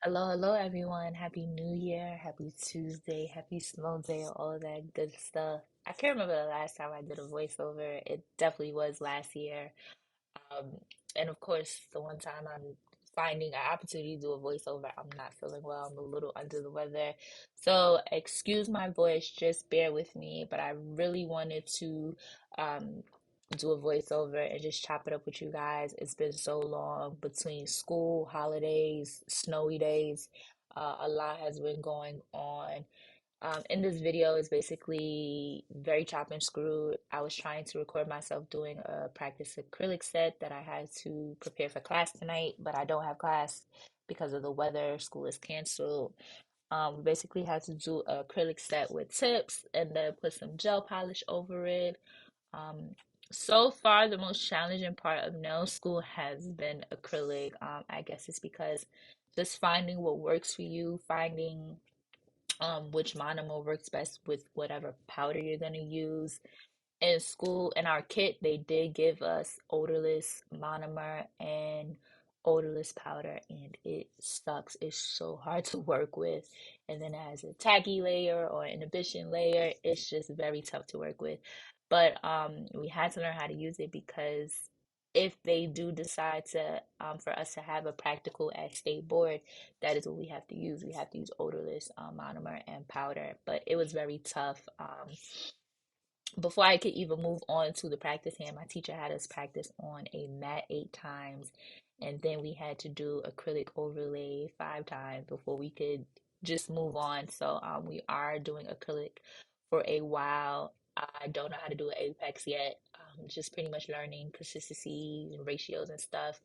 Hello, hello, everyone. Happy New Year, happy Tuesday, happy snow day, all of that good stuff. I can't remember the last time I did a voiceover. It definitely was last year. Um, and of course, the one time I'm finding an opportunity to do a voiceover, I'm not feeling well. I'm a little under the weather. So excuse my voice, just bear with me. But I really wanted to um, do a voiceover and just chop it up with you guys. It's been so long between school, holidays, snowy days. A lot has been going on. In this video is basically very chop and screwed. I was trying to record myself doing a practice acrylic set that I had to prepare for class tonight, but I don't have class because of the weather. School is canceled. We basically had to do an acrylic set with tips and then put some gel polish over it. Um, so far, the most challenging part of nail school has been acrylic. I guess it's because just finding what works for you, finding which monomer works best with whatever powder you're gonna use. In school, in our kit, they did give us odorless monomer and odorless powder, and it sucks. It's so hard to work with. And then as a tacky layer or inhibition layer, it's just very tough to work with. But we had to learn how to use it because if they do decide to for us to have a practical at state board, that is what we have to use. We have to use odorless monomer and powder. But it was very tough. Before I could even move on to the practice hand, my teacher had us practice on a mat 8 times, and then we had to do acrylic overlay 5 times before we could just move on. So we are doing acrylic for a while. I don't know how to do an apex yet. Just pretty much learning consistency and ratios and stuff.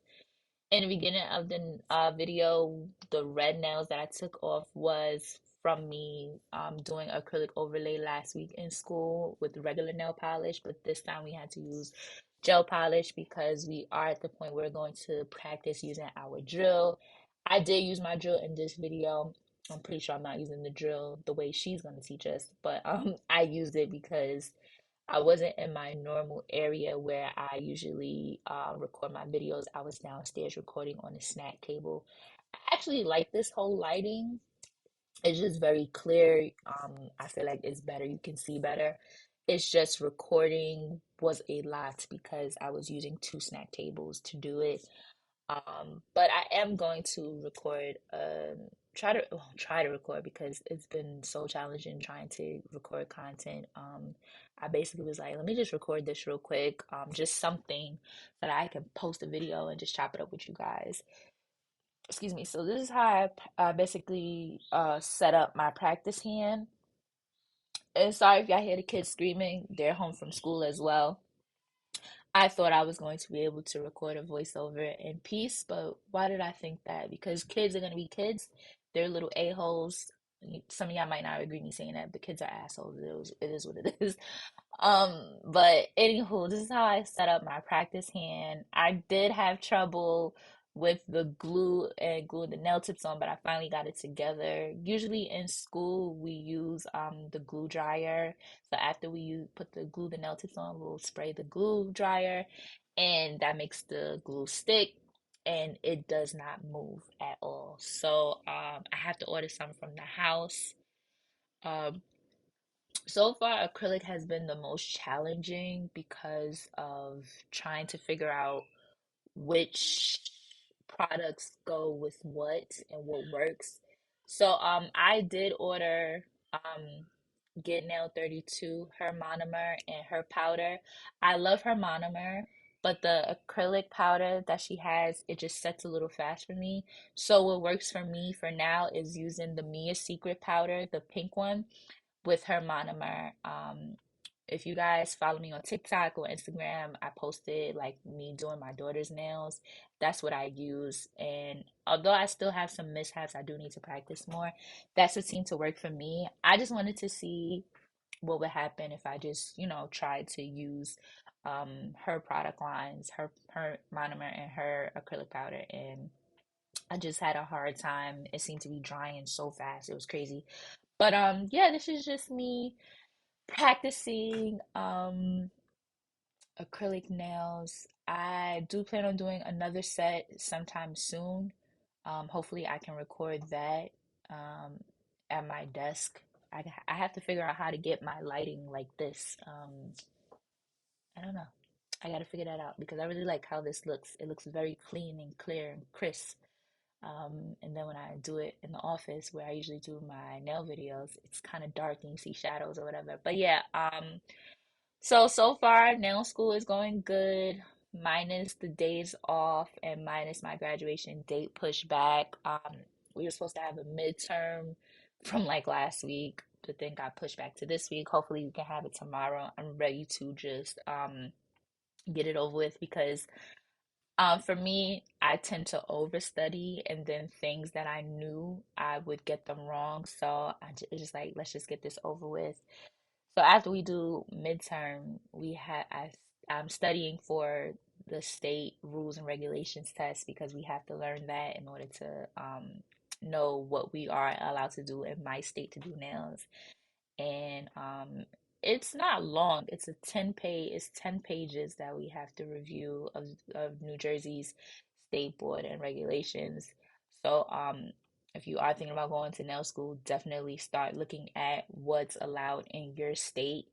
In the beginning of the video, the red nails that I took off was from me doing acrylic overlay last week in school with regular nail polish, but this time we had to use gel polish because we are at the point where we're going to practice using our drill. I did use my drill in this video. I'm pretty sure I'm not using the drill the way she's going to teach us, but I used it because I wasn't in my normal area where I usually record my videos. I was downstairs recording on a snack table. I actually like this whole lighting. It's just very clear. I feel like it's better. You can see better. It's just recording was a lot because I was using 2 snack tables to do it. But I am going to record, try to record because it's been so challenging trying to record content. I basically was like, let me just record this real quick, just something that I can post a video and just chop it up with you guys. Excuse me. So this is how I basically set up my practice hand. And sorry if y'all hear the kids screaming, they're home from school as well. I thought I was going to be able to record a voiceover in peace, but why did I think that? Because kids are going to be kids. They're little a-holes. Some of y'all might not agree with me saying that, but kids are assholes. It is what it is. But anywho, this is how I set up my practice hand. I did have trouble with the glue and gluing the nail tips on, but I finally got it together. Usually in school, we use the glue dryer. So after put the glue the nail tips on, we'll spray the glue dryer, and that makes the glue stick, and it does not move at all. So I have to order some from the house. Um, so far, acrylic has been the most challenging because of trying to figure out which products go with what and what works. So I did order Get Nail 32, her monomer and her powder. I love her monomer, but the acrylic powder that she has, it just sets a little fast for me. So what works for me for now is using the Mia Secret powder, the pink one, with her monomer. If you guys follow me on TikTok or Instagram, I posted like me doing my daughter's nails. That's what I use. And although I still have some mishaps, I do need to practice more. That's what seemed to work for me. I just wanted to see what would happen if I just, tried to use her product lines, her monomer and her acrylic powder, and I just had a hard time. It seemed to be drying so fast. It was crazy. But yeah, this is just me practicing acrylic nails. I do plan on doing another set sometime soon. Hopefully I can record that um, at my desk. I have to figure out how to get my lighting like this. I don't know. I got to figure that out because I really like how this looks. It looks very clean and clear and crisp. And then when I do it in the office where I usually do my nail videos, it's kind of dark and you see shadows or whatever. But yeah, so far nail school is going good, minus the days off and minus my graduation date pushed back. We were supposed to have a midterm from like last week, but then got pushed back to this week. Hopefully we can have it tomorrow. I'm ready to just get it over with because for me, I tend to overstudy and then things that I knew I would get them wrong. So it's just like, let's just get this over with. So after we do midterm, I'm studying for the state rules and regulations test because we have to learn that in order to know what we are allowed to do in my state to do nails. And it's not long. It's 10 pages that we have to review of New Jersey's state board and regulations. So if you are thinking about going to nail school, definitely start looking at what's allowed in your state,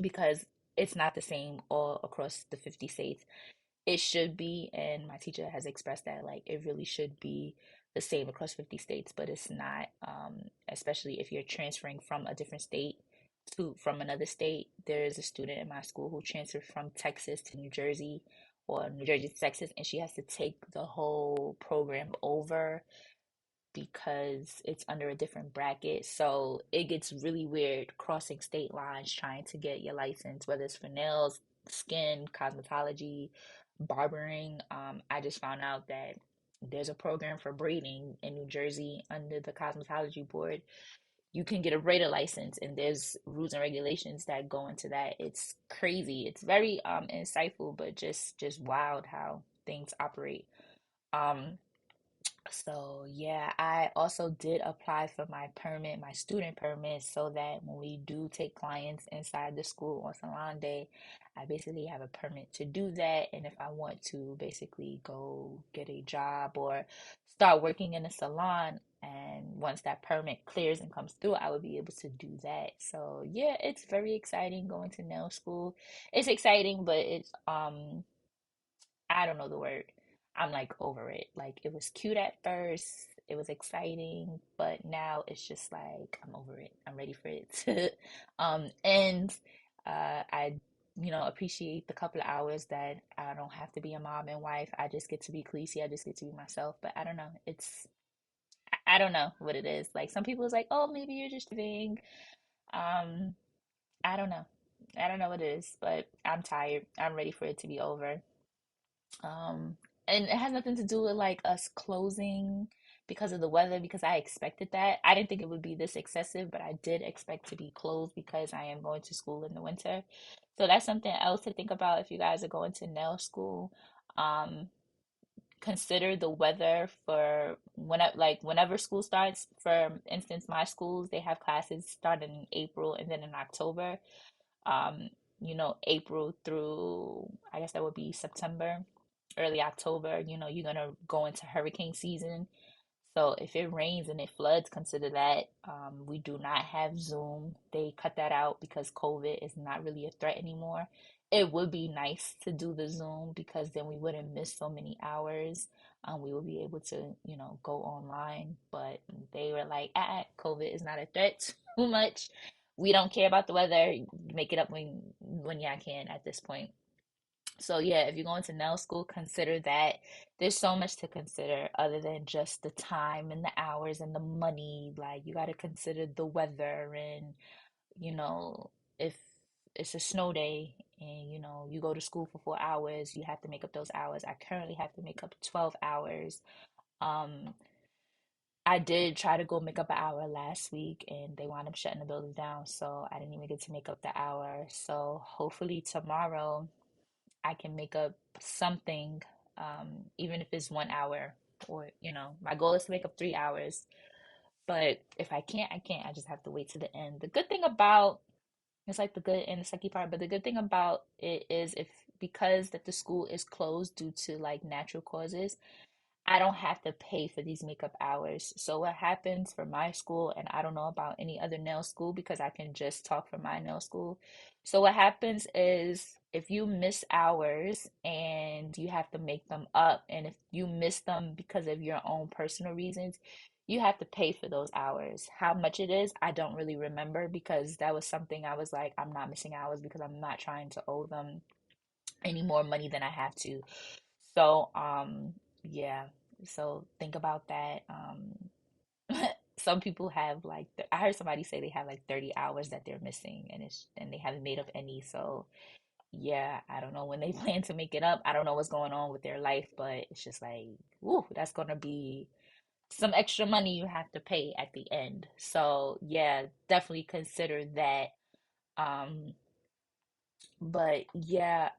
because it's not the same all across the 50 states. It should be, and my teacher has expressed that like it really should be the same across 50 states, but it's not, especially if you're transferring from a different state to from another state. There is a student in my school who transferred from Texas to New Jersey or New Jersey to Texas, and she has to take the whole program over because it's under a different bracket. So it gets really weird crossing state lines trying to get your license, whether it's for nails, skin, cosmetology, barbering. I just found out that there's a program for braiding in New Jersey under the cosmetology board. You can get a braider license, and there's rules and regulations that go into that. It's crazy. It's very insightful, but just wild how things operate. Um, so yeah, I also did apply for my permit, my student permit, so that when we do take clients inside the school on salon day, I basically have a permit to do that. And if I want to basically go get a job or start working in a salon, and once that permit clears and comes through, I would be able to do that. So yeah, it's very exciting going to nail school. It's exciting, but it's I don't know the word. I'm like over it. Like it was cute at first, it was exciting, but now it's just like I'm over it. I'm ready for it to end. I appreciate the couple of hours that I don't have to be a mom and wife. I just get to be Khaleesi. I just get to be myself. But I don't know. I don't know what it is. Like some people is like, oh, maybe you're just being. Um, I don't know. I don't know what it is, but I'm tired. I'm ready for it to be over. Um, and it has nothing to do with like us closing because of the weather, because I expected that. I didn't think it would be this excessive, but I did expect to be closed because I am going to school in the winter. So that's something else to think about if you guys are going to nail school. Um, Consider the weather for whenever school starts. For instance, my schools, they have classes starting in April and then in October. Um, April through, I guess that would be September, early October, you're gonna go into hurricane season. So if it rains and it floods, consider that. We do not have Zoom. They cut that out because COVID is not really a threat anymore. It would be nice to do the Zoom because then we wouldn't miss so many hours. We would be able to, go online. But they were like, COVID is not a threat too much. We don't care about the weather. Make it up when y'all can at this point. So yeah, if you're going to nail school, consider that. There's so much to consider other than just the time and the hours and the money. Like you got to consider the weather and, you know, if it's a snow day and you go to school for 4 hours, you have to make up those hours. I currently have to make up 12 hours. Um, I did try to go make up an hour last week and they wound up shutting the building down, so I didn't even get to make up the hour. So hopefully tomorrow I can make up something, even if it's 1 hour, or my goal is to make up 3 hours. But if I can't, I can't. I just have to wait to the end. The good thing about it's like the good and the sucky part, but the good thing about it is if because that the school is closed due to like natural causes, I don't have to pay for these makeup hours. So what happens for my school, and I don't know about any other nail school because I can just talk for my nail school. So what happens is if you miss hours and you have to make them up, and if you miss them because of your own personal reasons, you have to pay for those hours. How much it is, I don't really remember because that was something I was like, I'm not missing hours because I'm not trying to owe them any more money than I have to. So, yeah. So think about that. Some people have like I heard somebody say they have like 30 hours that they're missing and they haven't made up any. So, yeah, I don't know when they plan to make it up. I don't know what's going on with their life, but it's just like, ooh, that's gonna be some extra money you have to pay at the end. So, yeah, definitely consider that. Um, but yeah,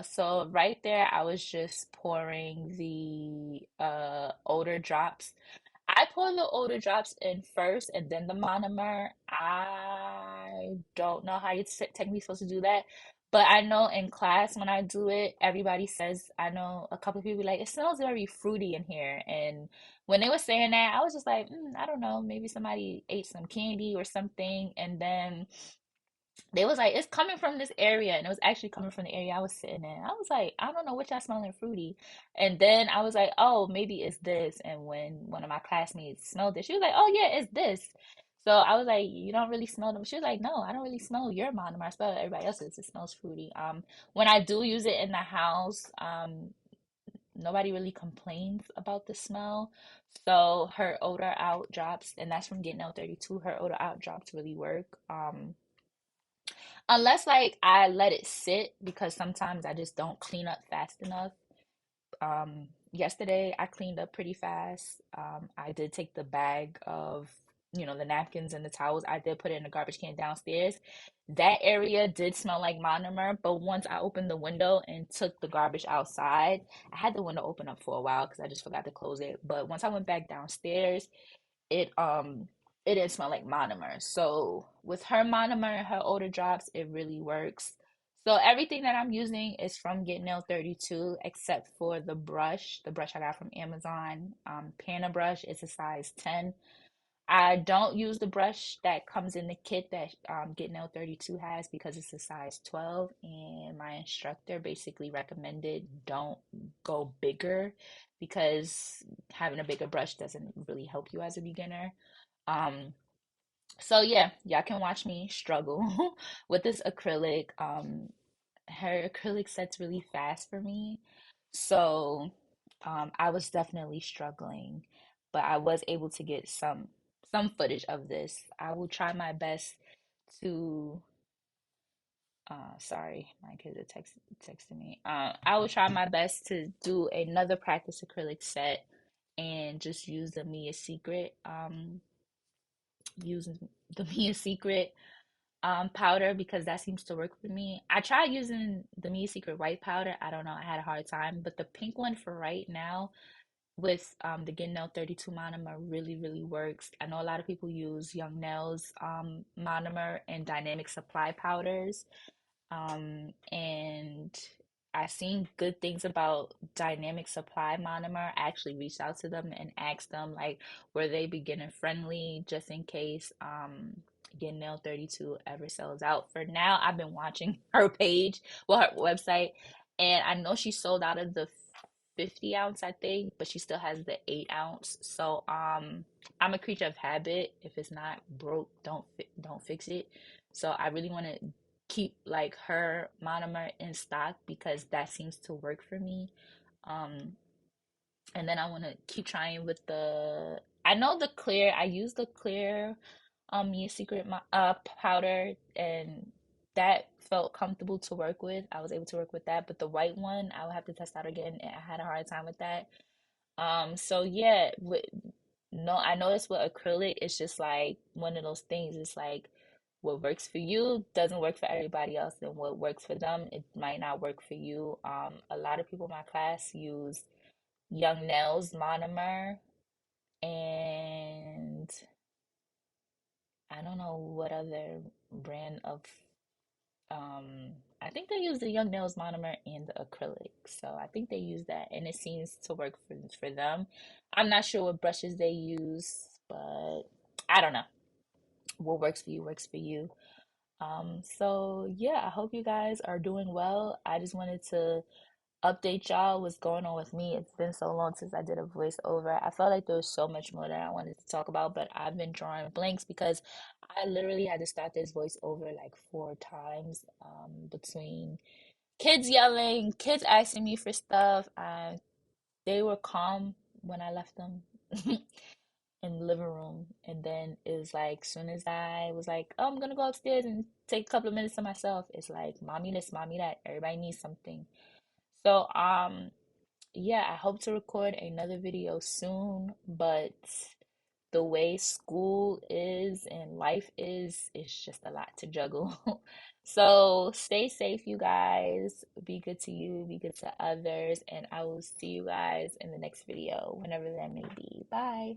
so right there, I was just pouring the older drops. I pour the older drops in first and then the monomer. I don't know how you're technically supposed to do that, but I know in class when I do it, everybody says, I know a couple of people like, it smells very fruity in here. And when they were saying that, I was just like, I don't know, maybe somebody ate some candy or something. And then they was like, it's coming from this area, and it was actually coming from the area I was sitting in. I was like, I don't know what y'all smelling fruity. And then I was like, oh, maybe it's this. And when one of my classmates smelled it, she was like, oh yeah, it's this. So I was like, you don't really smell them. She was like, no, I don't really smell your monomer. I smell everybody else's. It smells fruity. When I do use it in the house, nobody really complains about the smell. So her odor out drops, and that's from getting out 32. Her odor out drops really work. Unless like I let it sit because sometimes I just don't clean up fast enough. Yesterday I cleaned up pretty fast. I did take the bag of, the napkins and the towels. I did put it in the garbage can downstairs. That area did smell like monomer, but once I opened the window and took the garbage outside, I had the window open up for a while because I just forgot to close it. But once I went back downstairs, it um it didn't smell like monomer. So with her monomer and her odor drops, it really works. So everything that I'm using is from Get Nail 32 except for the brush I got from Amazon. Pana brush, it's a size 10. I don't use the brush that comes in the kit that Get Nail 32 has because it's a size 12, and my instructor basically recommended don't go bigger because having a bigger brush doesn't really help you as a beginner. Um, so yeah, y'all can watch me struggle with this acrylic. Her acrylic sets really fast for me. So, I was definitely struggling, but I was able to get some footage of this. I will try my best to sorry, my kids are texting me. I will try my best to do another practice acrylic set and just use the Mia Secret using the Mia Secret powder because that seems to work for me. I tried using the Mia Secret white powder. I don't know, I had a hard time, but the pink one for right now with the Get Nail 32 monomer really, really works. I know a lot of people use Young Nails monomer and Dynamic Supply powders. And I seen good things about Dynamic Supply monomer. I actually reached out to them and asked them like were they beginner friendly just in case Get Nail 32 ever sells out. For now, I've been watching her page, well her website, and I know she sold out of the 50 ounce, I think, but she still has the 8 ounce. So I'm a creature of habit. If it's not broke, don't fix it. So I really want to keep like her monomer in stock because that seems to work for me. Um, and then I want to keep trying with I know the clear, I use the clear Mia Secret powder, and that felt comfortable to work with. I was able to work with that, but the white one I will have to test out again, and I had a hard time with that. So yeah, no, I noticed with acrylic, it's just like one of those things. It's like what works for you doesn't work for everybody else, and what works for them, it might not work for you. A lot of people in my class use Young Nails monomer, and I don't know what other brand of I think they use the Young Nails monomer and the acrylic. So I think they use that and it seems to work for them. I'm not sure what brushes they use, but I don't know. What works for you works for you. So yeah, I hope you guys are doing well. I just wanted to update y'all what's going on with me. It's been so long since I did a voiceover. I felt like there was so much more that I wanted to talk about, but I've been drawing blanks because I literally had to start this voiceover like 4 times, between kids yelling, kids asking me for stuff. They were calm when I left them in the living room, and then it was like soon as I was like, oh, I'm gonna go upstairs and take a couple of minutes to myself, it's like mommy this, mommy that. Everybody needs something. So yeah, I hope to record another video soon, but the way school is and life is, it's just a lot to juggle. So stay safe, you guys. Be good to you, be good to others, and I will see you guys in the next video, whenever that may be. Bye.